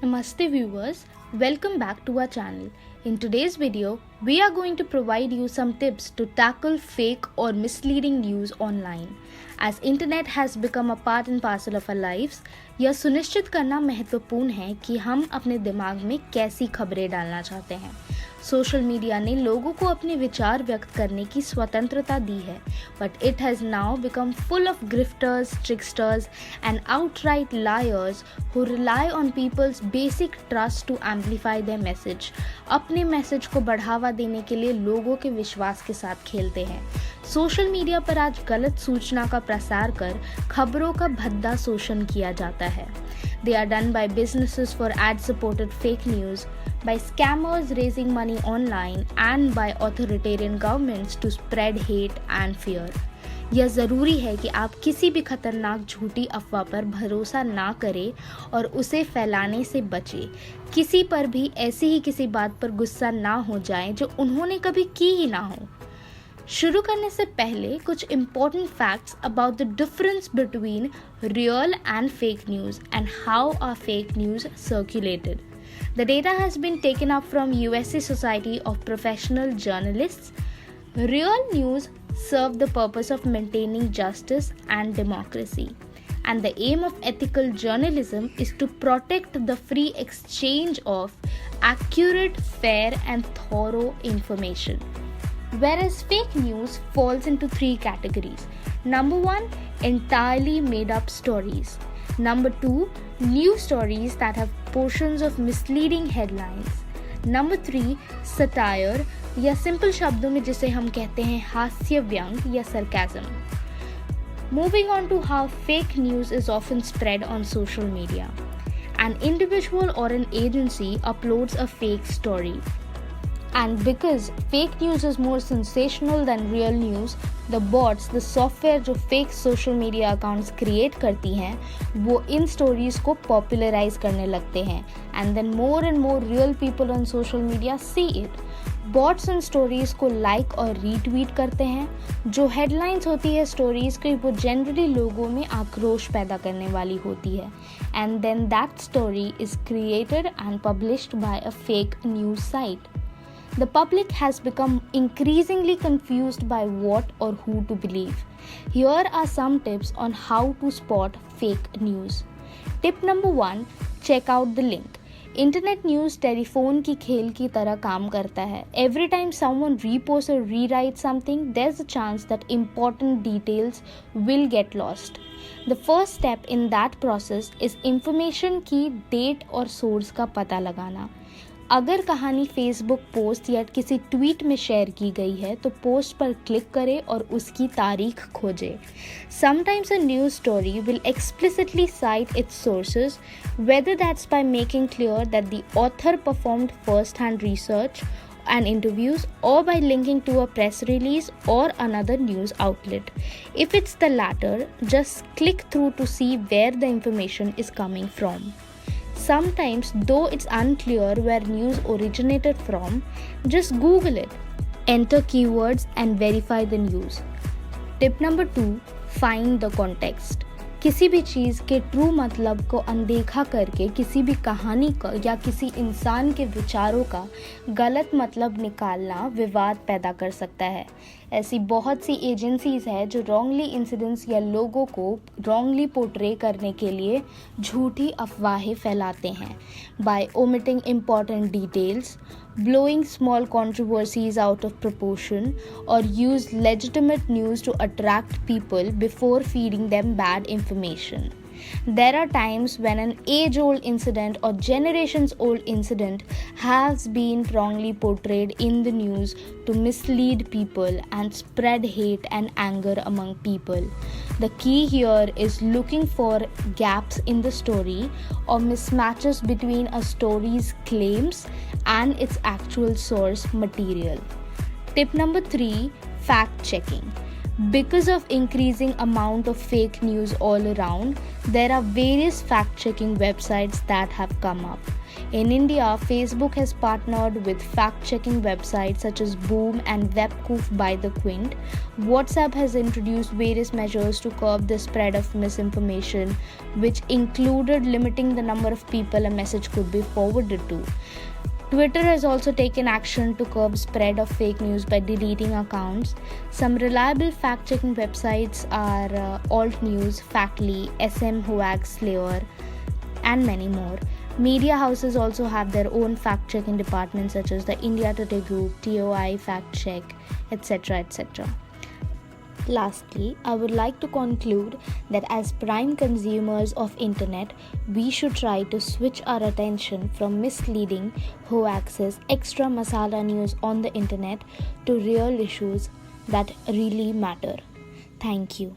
Namaste viewers, welcome back to our channel. In today's video, we are going to provide you some tips to tackle fake or misleading news online. As internet has become a part and parcel of our lives, यह सुनिश्चित करना महत्वपूर्ण है कि हम अपने दिमाग में कैसी खबरें डालना चाहते हैं। सोशल मीडिया ने लोगों को अपने विचार व्यक्त करने की स्वतंत्रता दी है, but it has now become full of grifters, tricksters and outright liars who rely on people's basic trust to amplify their message. अपने मैसेज को बढ़ावा देने के लिए लोगों के विश्वास के साथ खेलते हैं। सोशल मीडिया पर आज गलत सूचना का प्रसार कर खबरों का भद्दा शोषण किया जाता है। They are done by businesses for ad-supported fake news, by scammers raising money online, and by authoritarian governments to spread hate and fear. यह ज़रूरी है कि आप किसी भी खतरनाक झूठी अफवाह पर भरोसा ना करें और उसे फैलाने से बचें। किसी पर भी ऐसी ही किसी बात पर गुस्सा ना हो जाए जो उन्होंने कभी की ही ना हो। शुरू करने से पहले कुछ important facts about the difference between real and fake news and how are fake news circulated. The data has been taken up from USA Society of Professional Journalists. Real news serve the purpose of maintaining justice and democracy. And the aim of ethical journalism is to protect the free exchange of accurate, fair and thorough information. Whereas fake news falls into three categories. Number 1, entirely made up stories. Number 2, news stories that have portions of misleading headlines. Number 3, satire या simple शब्दों में जिसे हम कहते हैं हास्य व्यंग या sarcasm. Moving on to how fake news is often spread on social media. An individual or an agency uploads a fake story. And because fake news is more sensational than real news, the bots, the software जो fake social media accounts create करती हैं, वो इन stories को popularize करने लगते हैं. And then more and more real people on social media see it. Bots in stories को like और retweet करते हैं. जो headlines होती है stories की वो generally लोगों में आक्रोश पैदा करने वाली होती है. And then that story is created and published by a fake news site. The public has become increasingly confused by what or who to believe. Here are some tips on how to spot fake news. Tip number 1, check out the link. Internet news telephone की खेल की तरह काम करता है. Every time someone reposts or rewrites something, there's a chance that important details will get lost. The first step in that process is information की date और source का पता लगाना. अगर कहानी फेसबुक पोस्ट या किसी ट्वीट में शेयर की गई है तो पोस्ट पर क्लिक करें और उसकी तारीख खोजें. Sometimes a news story will explicitly cite its sources, whether that's by making clear that the author performed first-hand research and interviews or by linking to a press release or another news outlet. If it's the latter, just click through to see where the information is coming from. Sometimes, though it's unclear where news originated from, just Google it. Enter keywords and verify the news. Tip number 2, find the context. किसी भी चीज़ के true मतलब को अनदेखा करके किसी भी कहानी का या किसी इंसान के विचारों का गलत मतलब निकालना विवाद पैदा कर सकता है. ऐसी बहुत सी एजेंसीज़ हैं जो रॉन्गली इंसिडेंट्स या लोगों को रॉन्गली पोर्ट्रे करने के लिए झूठी अफवाहें फैलाते हैं. By omitting important details, blowing small controversies out of proportion, or use legitimate news to attract people before feeding them bad information. There are times when an age-old incident or generations-old incident has been wrongly portrayed in the news to mislead people and spread hate and anger among people. The key here is looking for gaps in the story or mismatches between a story's claims and its actual source material. Tip number 3, fact-checking. Because of increasing amount of fake news all around, there are various fact-checking websites that have come up. In India, Facebook has partnered with fact-checking websites such as Boom and Webkoof by the Quint. WhatsApp has introduced various measures to curb the spread of misinformation, which included limiting the number of people a message could be forwarded to. Twitter has also taken action to curb spread of fake news by deleting accounts. Some reliable fact-checking websites are Alt News, Factly, SM Hoax Slayer, and many more. Media houses also have their own fact-checking departments such as the India Today Group, TOI Fact Check, etc. etc. Lastly, I would like to conclude that as prime consumers of internet, we should try to switch our attention from misleading hoaxes, extra masala news on the internet to real issues that really matter. Thank you.